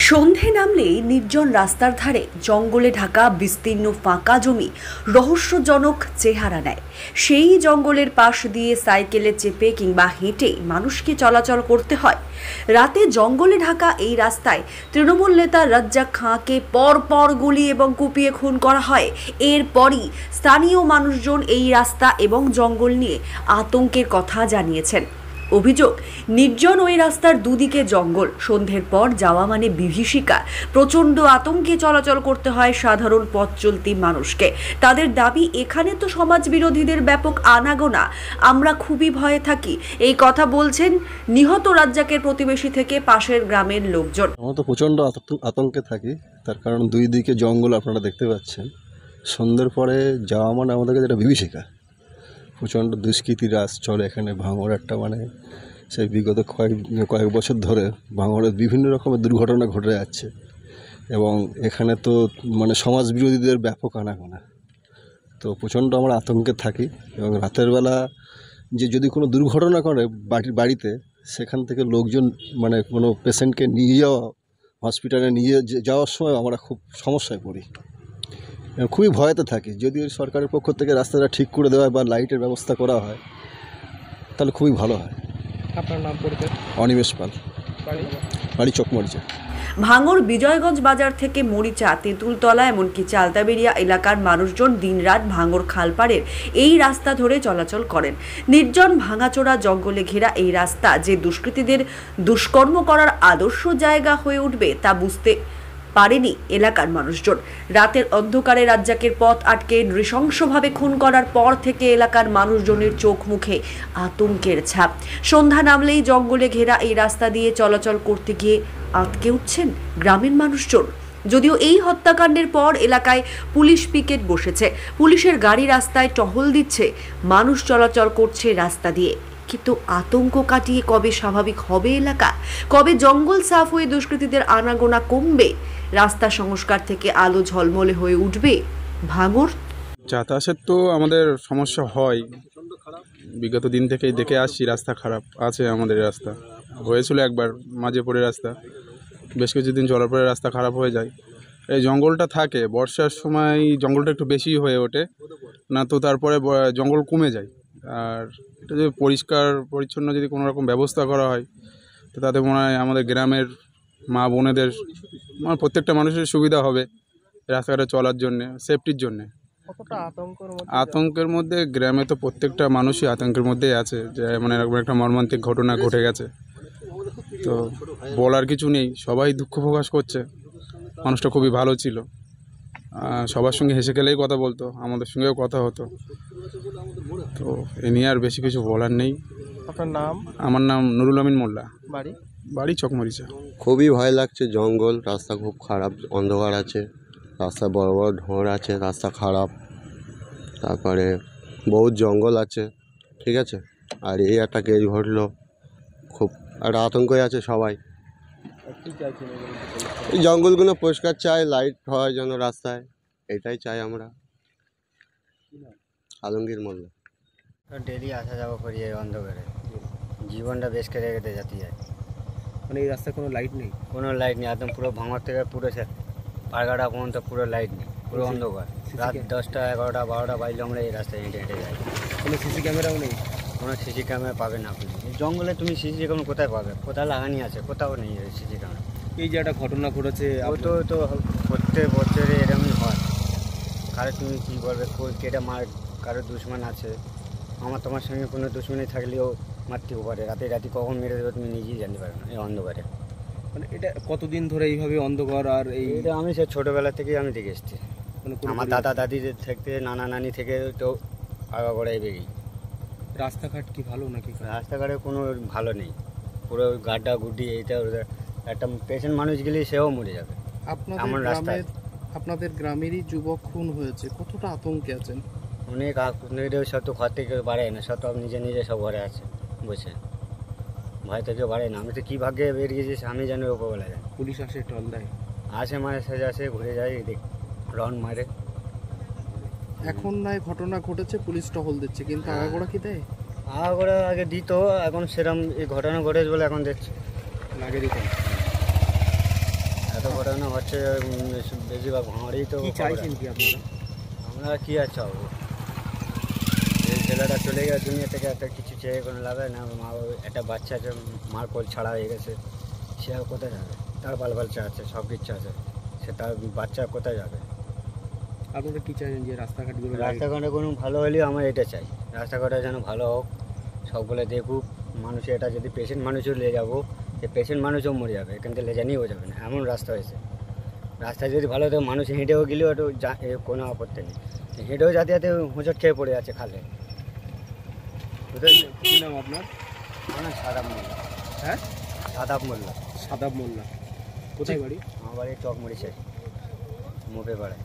সন্ধে নামলেই নির্জন রাস্তার ধারে জঙ্গলে ঢাকা বিস্তীর্ণ ফাঁকা জমি রহস্যজনক চেহারা নেয়। সেই জঙ্গলের পাশ দিয়ে সাইকেলে চেপে কিংবা হেঁটে মানুষকে চলাচল করতে হয়। রাতে জঙ্গলে ঢাকা এই রাস্তায় তৃণমূল নেতা রাজ্জাক খাঁকে পরপর গুলি এবং কুপিয়ে খুন করা হয়। এরপরই স্থানীয় মানুষজন এই রাস্তা এবং জঙ্গল নিয়ে আতঙ্কের কথা জানিয়েছেন। অভিযোগ, নির্জন ওই রাস্তার দুদিকে জঙ্গল, সন্ধ্যের পর যাওয়া মানে বিভীষিকা। প্রচণ্ড আতঙ্কে চলাচল করতে হয় সাধারণ পথ চলতি মানুষকে। তাদের দাবি, এখানে তো সমাজ বিরোধীদের ব্যাপক আনাগোনা, আমরা খুবই ভয়ে থাকি। এই কথা বলছেন নিহত রাজ্জাকের প্রতিবেশী থেকে পাশের গ্রামের লোকজন। আমরা তো প্রচণ্ড আতঙ্কে থাকি, তার কারণ দুই দিকে জঙ্গল আপনারা দেখতে পাচ্ছেন। সন্ধ্যের পরে যাওয়া মানে আমাদের কাছে একটা বিভীষিকা। প্রচণ্ড দুষ্কৃতী রাজ চলে এখানে। ভাঙড় একটা মানে সেই বিগত কয়েক বছর ধরে ভাঙড়ে বিভিন্ন রকমের দুর্ঘটনা ঘটে যাচ্ছে এবং এখানে তো মানে সমাজ বিরোধীদের ব্যাপক আনাগোনা। তো প্রচণ্ড আমরা আতঙ্কে থাকি এবং রাতের বেলা যে যদি কোনো দুর্ঘটনা করে বাড়িতে, সেখান থেকে লোকজন মানে কোনো পেশেন্টকে নিয়ে যাওয়া, হসপিটালে নিয়ে যাওয়ার সময় আমরা খুব সমস্যায় পড়ি, খুবই ভয়েতে থাকি। যদি সরকারের পক্ষ থেকে রাস্তাটা ঠিক করে দেওয়া হয় বা লাইটের ব্যবস্থা করা হয় তাহলে খুবই ভালো হয়। আপনার নাম পরিচয়? অনিমেষ পাল, বাড়ি চকমরিচা। ভাঙড় বিজয়গঞ্জ বাজার থেকে মরিচা, তেঁতুলতলা এমনকি চালতাবেড়িয়া এলাকার মানুষজন দিনরাত ভাঙড় খালপাড়ের এই রাস্তা ধরে চলাচল করেন। নির্জন ভাঙাচোরা জঙ্গলে ঘেরা এই রাস্তা যে দুষ্কৃতীদের দুষ্কর্ম করার আদর্শ জায়গা হয়ে উঠবে তা বুঝতে পারেনি এলাকার মানুষজন। রাতের অন্ধকারে রাজ্জাকের পথ আটকে নৃশংসভাবে খুন করার পর থেকে এলাকার মানুষজনের চোখ মুখে আতঙ্কের ছাপ। সন্ধ্যা নামলেই জঙ্গলে ঘেরা এই রাস্তা দিয়ে চলাচল করতে গিয়ে আটকে উঠছেন গ্রামের মানুষজন। যদিও এই হত্যাকাণ্ডের পর এলাকায় পুলিশ পিকেট বসেছে, পুলিশের গাড়ি রাস্তায় টহল দিচ্ছে, মানুষ চলাচল করছে রাস্তা দিয়ে। কিন্তু আতঙ্ক কাটিয়ে কবে স্বাভাবিক হবে এলাকা? কবে জঙ্গল সাফ হয়ে দুষ্কৃতীদের আনাগোনা কমবে? রাস্তা সংস্কার থেকে আলো ঝলমলে হয়ে উঠবে ভাঙড়? যাতায়াতের তো আমাদের সমস্যা হয়, বিগত দিন থেকেই দেখে আসছি। রাস্তা খারাপ আছে, আমাদের রাস্তা হয়েছিল একবার মাঝে পড়ে, রাস্তা বেশ কিছুদিন চলার পরে রাস্তা খারাপ হয়ে যায়। এই জঙ্গলটা থাকে, বর্ষার সময় জঙ্গলটা একটু বেশি হয়ে ওঠে না, তো তারপরে জঙ্গল কমে যায়। আর এটা যদি পরিষ্কার পরিচ্ছন্ন যদি কোনো রকম ব্যবস্থা করা হয় তো তাতে মনে হয় আমাদের গ্রামের মা বোনেদের, মানে প্রত্যেকটা মানুষের সুবিধা হবে রাস্তাঘাটে চলার জন্যে, সেফটির জন্যে। আতঙ্কের মধ্যে গ্রামে তো প্রত্যেকটা মানুষই আতঙ্কের মধ্যেই আছে, যে মানে এরকম একটা মর্মান্তিক ঘটনা ঘটে গেছে। তো বলার কিছু নেই, সবাই দুঃখ প্রকাশ করছে। মানুষটা খুবই ভালো ছিল, সবার সঙ্গে হেসে খেলেই কথা বলতো, আমাদের সঙ্গেও কথা হতো। তো এ নিয়ে আর বেশি কিছু বলার নেই। আপনার নাম? আমার নাম নুরুল আমিন মোল্লা, বাড়ি চকমরিচা। খুবই ভয় লাগছে, জঙ্গল, রাস্তা খুব খারাপ, অন্ধকার আছে, রাস্তায় বড় বড় ঢোঁড় আছে, রাস্তা খারাপ, তারপরে বহুত জঙ্গল আছে, ঠিক আছে। আর এই একটা কেস ঘটলো, খুব একটা আতঙ্কই আছে সবাই। এই জঙ্গলগুলো পরিষ্কার চাই, লাইট হয় যেন রাস্তায়, এটাই চাই আমরা। আলমগীর মোল্লা। ডেলি আসা যাওয়া করি এই অন্ধকারে, জীবনটা বেশ কেটে কেটে যেতে যায়। মানে এই রাস্তায় কোনো লাইট নেই? কোনো লাইট নেই, একদম পুরো ভাঙড় থেকে পুরো পাড়গাড়া পর্যন্ত পুরো লাইট নেই, পুরো অন্ধকার। রাত 10টা 11টা 12টা বাজলে আমরা এই রাস্তায় হেঁটে হেঁটে যাই। কোনো সিসি ক্যামেরাও নেই? কোনো সিসি ক্যামেরা পাবেন আপনি জঙ্গলে। তুমি সিসি ক্যামেরা কোথায় পাবে? কোথাও লাগানি আছে, কোথাও নেই সিসি ক্যামেরা। এই যে একটা ঘটনা ঘটেছে, তো প্রত্যেক বছরে এরকমই হয়। কারো তুমি কী বলবে, কেটে মার, কারো দুশ্মন আছে। আমার তোমার সঙ্গে কোনো দুশ্মনী থাকলেও মারতেও পারে, রাতে কখন মেরে দেবে তুমি নিজেই জানতে পারবে না এই অন্ধকারে। মানে এটা কতদিন ধরে এইভাবে অন্ধকার? আর এইটা আমি সে ছোটোবেলা থেকেই আমি দেখে এসেছি। আমার দাদা দাদিদের থেকে, নানা নানি থেকে তো আগাগোড়াই বেরিয়ে। রাস্তাঘাট কি ভালো নাকি? রাস্তাঘাটে কোনো ভালো নেই, পুরো গাড্ডা গুড্ডি। এইটা একটা পেশেন্ট মানুষ গেলে সেও মরে যাবে। আপনাদের গ্রামেরই যুবক খুন হয়েছে, কতটা আতঙ্কে আছেন? অনেক সব তো ঘর থেকে বাড়ে না, সব তো নিজে নিজে সব ঘরে আছে বসে, ভয় থেকে বাড়ে না। আমি তো কী ভাগ্যে বেরিয়ে গেছি আমি জানি, ওপরবেলা যায়। পুলিশ আসে, টল দেয়? আসে, মাঝে সাঝে আসে, ঘুরে যায়, রাউন্ড মারে। এখন নয় ঘটনা ঘটেছে, পুলিশ টহল দিচ্ছে, কিন্তু আগাগোড়া কি দেয়? আগাগোড়া আগে দিত, এখন সেরকম এই ঘটনা ঘটেছে বলে এখন দেখছি। আগে দিত, এত ঘটনা হচ্ছে বেশিরভাগ ভাঙড়েই তো কি চাইছেন কি আপনারা? আমরা কি আর চাবো? এই ছেলেটা চলে গেছে দুনিয়া থেকে, একটা কিছু চেয়ে কোনো লাভ হয় না। একটা বাচ্চা আছে, মার কোল ছাড়া হয়ে গেছে, সে আর কোথায় যাবে? তার বাল বাচ্চা আছে, সব কিছু আছে, সে তার বাচ্চা কোথায় যাবে? আপনারা কি চাইছেন যে রাস্তাঘাটগুলো রাস্তাঘাটে কোনো ভালো হলেও আমরা এটা চাই, রাস্তাঘাটে যেন ভালো হোক, সবগুলো দেখুক মানুষ। এটা যদি পেশেন্ট মানুষও নিয়ে যাবো, সে পেশেন্ট মানুষও মরে যাবে, এখান থেকে লেজা নিয়েও যাবে না, এমন রাস্তা হয়েছে। রাস্তা যদি ভালো থাকে, মানুষ হেঁটেও গেলেও একটু কোনো আপত্তি নেই, হেঁটেও যাতে যাতে হোঁচট খেয়ে পড়ে আছে খালে। বুঝলেন? কি নাম আপনার? আমার সাদাব মোল্লা। হ্যাঁ, সাদাব মোল্লা। সাদাব মোল্লা। কোথায় বাড়ি? আমার বাড়ি চকমুড়ি শেষ মুখে পাড়ায়।